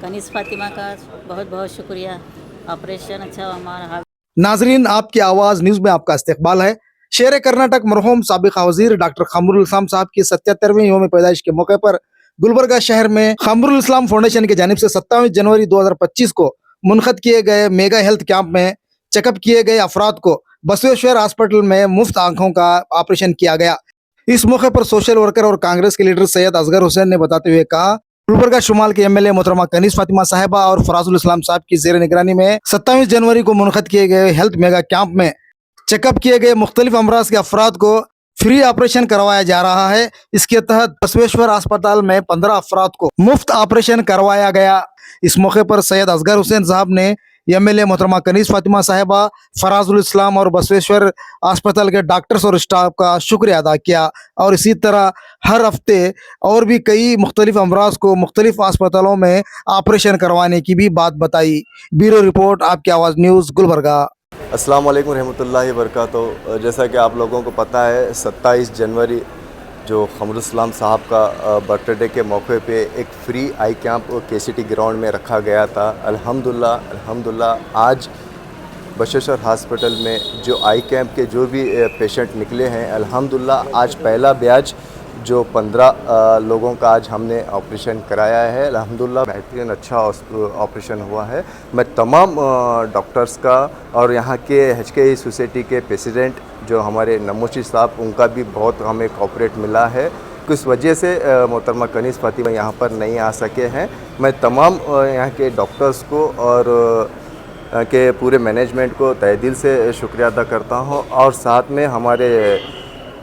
कनीस फातिमा का बहुत बहुत शुक्रिया। ऑपरेशन अच्छा हमारा। नाजरीन, आपकी आवाज़ न्यूज़ में आपका इस्तकबाल है। शेर कर्नाटक मरहूम साबिक़ वज़ीर डॉक्टर क़मरुल इस्लाम साहब की 77वीं यौम पैदाइश के मौके पर गुलबर्गा शहर में क़मरुल इस्लाम फाउंडेशन की जानिब से 27 जनवरी 2025 को मुनक़द किए गए मेगा हेल्थ कैंप में चेकअप किए गए अफराद को बसवेश्वर हॉस्पिटल में मुफ्त आंखों का ऑपरेशन किया गया। इस मौके पर सोशल वर्कर और कांग्रेस के लीडर सैयद असगर हुसैन ने बताते हुए कहा, गुलबर्गा शुमाल के एमएलए मोहतरमा कनीस फातिमा साहिबा और फराजुल इस्लाम साहब की जेर निगरानी में 27 जनवरी को मुनक़द किए गए हेल्थ मेगा कैंप में चेकअप किए गए मुख्तलिफ अमराज के अफराद को फ्री ऑपरेशन करवाया जा रहा है। इसके तहत बसवेश्वर अस्पताल में 15 अफराद को मुफ्त ऑपरेशन करवाया गया। इस मौके पर सैयद असगर हुसैन साहब ने एमएलए मोहतरमा कनीस फातिमा साहिबा, फराजुल इस्लाम और बसवेश्वर अस्पताल के डॉक्टर्स और स्टाफ का शुक्रिया अदा किया और इसी तरह हर हफ्ते और भी कई मुख्तलिफ अमराज को मुख्तलिफ अस्पतालों में ऑपरेशन करवाने की भी बात बताई। ब्यूरो रिपोर्ट, आपकी आवाज़ न्यूज़, गुलबर्गा। अस्सलाम वालेकुम रहमतुल्लाहि वबरकातुहू। जैसा कि आप लोगों को पता है, 27 जनवरी जो क़मरुल इस्लाम साहब का बर्थडे के मौके पे एक फ्री आई कैंप केसीटी ग्राउंड में रखा गया था। अल्हम्दुलिल्लाह आज बसवेश्वर हॉस्पिटल में जो आई कैंप के जो भी पेशेंट निकले हैं, अल्हम्दुलिल्लाह आज पहला बैच जो 15 लोगों का आज हमने ऑपरेशन कराया है। अल्हम्दुलिल्लाह बेहतरीन अच्छा ऑपरेशन हुआ है। मैं तमाम डॉक्टर्स का और यहाँ के HKI सोसाइटी के प्रेसिडेंट जो हमारे नमोशी साहब, उनका भी बहुत हमें कोऑपरेट मिला है। किस वजह से मोहतरमा कनीस फातिमा यहाँ पर नहीं आ सके हैं। मैं तमाम यहाँ के डॉक्टर्स को और के पूरे मैनेजमेंट को तहे दिल से शुक्रिया अदा करता हूँ और साथ में हमारे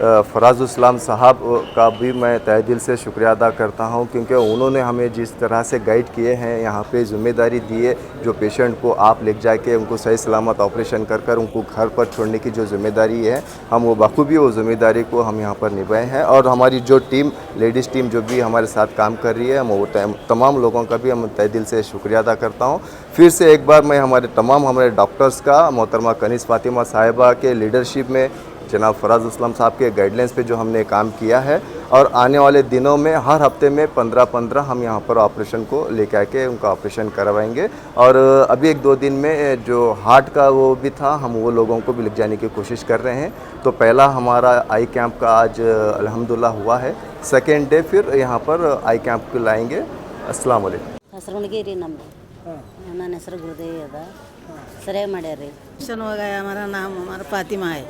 फराजुल इस्लाम साहब का भी मैं तहे दिल से शुक्रिया अदा करता हूं, क्योंकि उन्होंने हमें जिस तरह से गाइड किए हैं, यहाँ पे ज़िम्मेदारी दी है जो पेशेंट को आप ले जाके उनको सही सलामत ऑपरेशन कर कर उनको घर पर छोड़ने की जो ज़िम्मेदारी है, हम वो बखूबी वो ज़िम्मेदारी को हम यहाँ पर निभाए हैं। और हमारी जो टीम, लेडीज़ टीम जो भी हमारे साथ काम कर रही है, हम वो तमाम लोगों का भी हम तहे दिल से शुक्रिया अदा करता हूँ। फिर से एक बार मैं हमारे डॉक्टर्स का, मोहतरमा कनीस फातिमा साहिबा के लीडरशिप में, जनाब फराजुल इस्लाम साहब के गाइडलाइंस पे जो हमने काम किया है, और आने वाले दिनों में हर हफ्ते में 15-15 हम यहाँ पर ऑपरेशन को लेकर आके उनका ऑपरेशन करवाएंगे। और अभी 1-2 दिन में जो हार्ट का वो भी था, हम वो लोगों को भी ले जाने की कोशिश कर रहे हैं। तो पहला हमारा आई कैंप का आज अल्हम्दुलिल्लाह हुआ है। सेकेंड डे फिर यहाँ पर आई कैंप को लाएँगे। अस्सलाम वालेकुम। हसरनगिरी ನನ್ನ ಹೆಸರು ಗುರುದೇವಿ ಅದ ಸರಿಯಾಗಿ ಮಾಡ್ಯಾರ್ರಿ। हो गया हमारा नाम हमारा फातिमा है।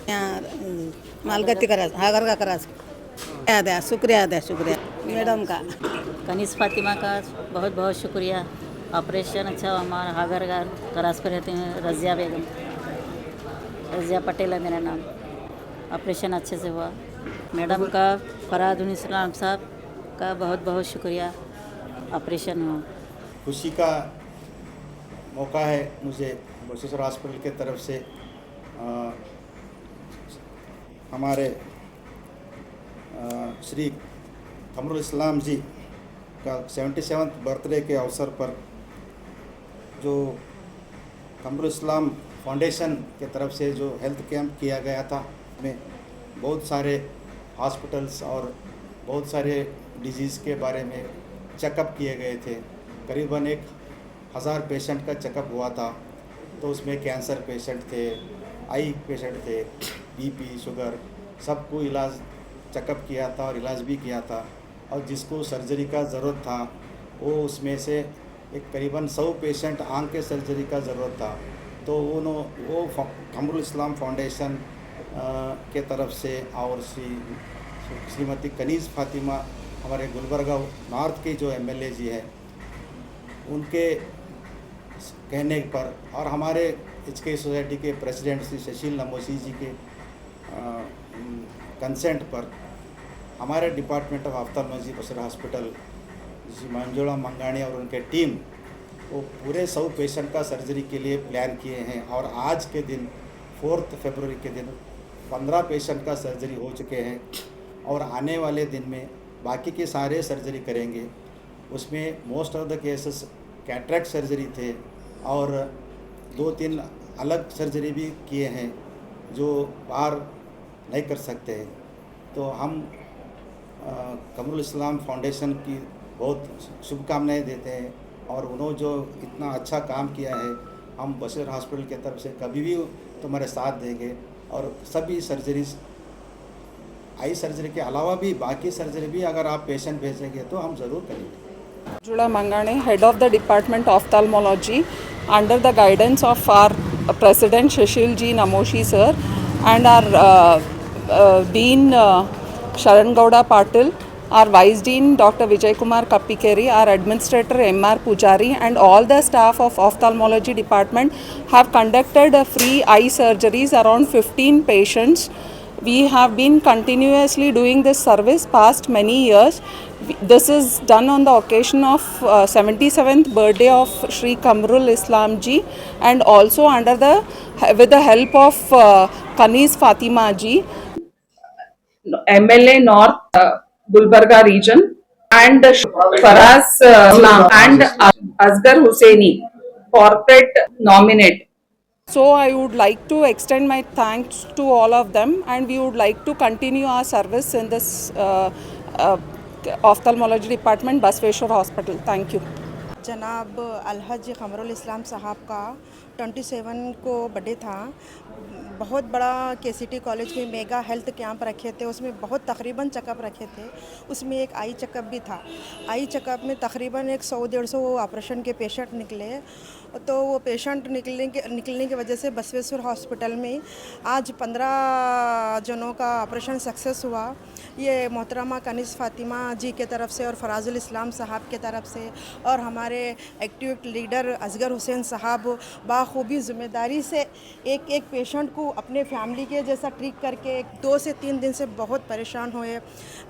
यहाँ मालगत्ती करा हागर का करा याद है, शुक्रिया मैडम का। कनीस फातिमा का बहुत बहुत शुक्रिया। ऑपरेशन अच्छा हमारा हागर का करास पर रहते हैं। रज़िया पटेल है मेरा नाम। ऑपरेशन अच्छे से हुआ। मैडम का, फराजुल इस्लाम साहब का बहुत बहुत शुक्रिया। ऑपरेशन हुआ। खुशी का मौका है मुझे बसवेश्वर हॉस्पिटल के तरफ से हमारे श्री क़मरुल इस्लाम जी का 77th बर्थडे के अवसर पर जो क़मरुल इस्लाम फाउंडेशन के तरफ से जो हेल्थ कैंप किया गया था, में बहुत सारे हॉस्पिटल्स और बहुत सारे डिजीज़ के बारे में चेकअप किए गए थे। करीबन 1000 पेशेंट का चेकअप हुआ था। तो उसमें कैंसर पेशेंट थे, आई पेशेंट थे, बीपी, शुगर, सबको इलाज चेकअप किया था और इलाज भी किया था। और जिसको सर्जरी का ज़रूरत था, वो उसमें से एक करीबन 100 पेशेंट आंख के सर्जरी का ज़रूरत था। तो वो क़मरुल इस्लाम फाउंडेशन के तरफ से और श्रीमती कनीस फातिमा, हमारे गुलबर्गा नॉर्थ के जो एमएलए जी है, उनके कहने पर और हमारे HKI सोसाइटी के प्रेसिडेंट श्री शशील नमोशी जी के कंसेंट पर हमारे department of ophthalmology Basaveshwar hospital G Manjula Mangani और उनके टीम वो पूरे 100 पेशेंट का सर्जरी के लिए प्लान किए हैं। और आज के दिन 4 फरवरी के दिन 15 पेशेंट का सर्जरी हो चुके हैं और आने वाले दिन में बाकी के सारे सर्जरी करेंगे। उसमें most of the cases cataract surgery थे और 2-3 अलग सर्जरी भी किए हैं जो बाहर नहीं कर सकते हैं। तो हम क़मरुल इस्लाम फाउंडेशन की बहुत शुभकामनाएं देते हैं। और उन्होंने जो इतना अच्छा काम किया है, हम बशीर हॉस्पिटल की तरफ से कभी भी तुम्हारे साथ देंगे। और सभी सर्जरीज, आई सर्जरी के अलावा भी बाकी सर्जरी भी अगर आप पेशेंट भेजेंगे तो हम ज़रूर करेंगे। Jula Mangane, head of the Department of Ophthalmology, under the guidance of our President Shashil G. Namoshi sir and our Dean Sharan Gowda Patil, our Vice Dean Dr. Vijay Kumar Kappikeri, our Administrator M.R. Pujari and all the staff of Ophthalmology Department have conducted free eye surgeries around 15 patients. We have been continuously doing this service past many years. This is done on the occasion of 77th birthday of Shri Kamrul Islam Ji and also with the help of Kanis Fatima Ji, MLA North Gulbarga region, and Faraz Islam and Asghar Hussaini, corporate nominate. So I would like to extend my thanks to all of them, and we would like to continue our service in this ophthalmology department, Basveshwar Hospital. Thank you. जनाब अलहज खमरुल इस्लाम साहब का 27 को birthday था। बहुत बड़ा KCT college में mega health camp रखे थे, उसमें बहुत तकरीबन चेकअप रखे थे। उसमें एक आई चेकअप भी था। आई चेकअप में तकरीबन 100-150 ऑपरेशन के पेशेंट निकले। तो वो पेशेंट निकलने की वजह से बसवेश्वर हॉस्पिटल में आज 15 जनों का ऑपरेशन सक्सेस हुआ। ये मोहतरमा कनिस फातिमा जी के तरफ से और फराजुल इस्लाम साहब के तरफ से और हमारे एक्टिव लीडर असगर हुसैन साहब बाखूबी ज़िम्मेदारी से एक एक पेशेंट को अपने फैमिली के जैसा ट्रीट करके 2 से 3 दिन से बहुत परेशान हुए।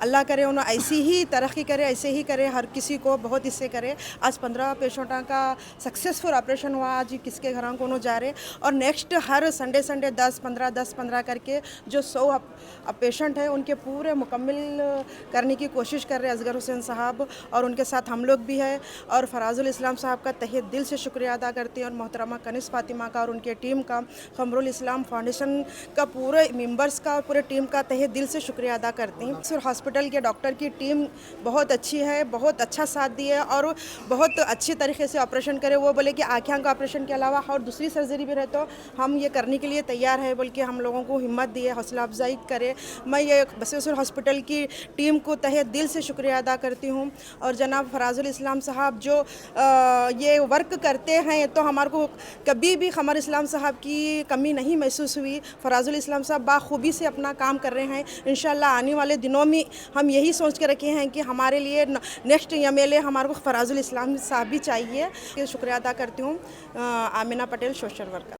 अल्लाह करे उन्हें ऐसी ही तरक्की करे, ऐसे ही करे, हर किसी को बहुत इससे करे। आज 15 पेशेंटों का सक्सेसफुल ऑपरेशन हुआ। आज किसके घर को जा रहे और नेक्स्ट हर संडे 10-15 करके जो 100 पेशेंट है उनके पूरे मुकम्मल करने की कोशिश कर रहे हैं असगर हुसैन साहब, और उनके साथ हम लोग भी हैं। और फराजुल इस्लाम साहब का तहे दिल से शुक्रिया अदा करते हैं और मोहतरमा कनिस फातिमा का और उनके टीम का, खमरुल इस्लाम फाउंडेशन का पूरे मेंबर्स का और पूरे टीम का तहे दिल से शुक्रिया अदा करती हैं। बसवेश्वर हॉस्पिटल के डॉक्टर की टीम बहुत अच्छी है, बहुत अच्छा साथ दिए और बहुत अच्छी तरीके से ऑपरेशन करे। वो बोले कि आँखें का ऑपरेशन के अलावा और दूसरी सर्जरी भी रहे तो हम ये करने के लिए तैयार है, बोल के हम लोगों को हिम्मत दिए, हौसला अफजाई करे। मैं ये बसवेश्वर हॉस्पिटल की टीम को तहे दिल से शुक्रिया अदा करती हूँ। और जनाब फराजुल इस्लाम साहब जो ये वर्क करते हैं तो हमारे को कभी भी खमर इस्लाम साहब की कमी नहीं महसूस हुई। फराजुल इस्लाम साहब बाखूबी से अपना काम कर रहे हैं। इंशाल्लाह आने वाले दिनों में हम यही सोच के रखे हैं कि हमारे लिए नेक्स्ट MLA हमारे को फराजुल इस्लाम साहब भी चाहिए। शुक्रिया अदा करती हूँ। Amina Patel, social worker.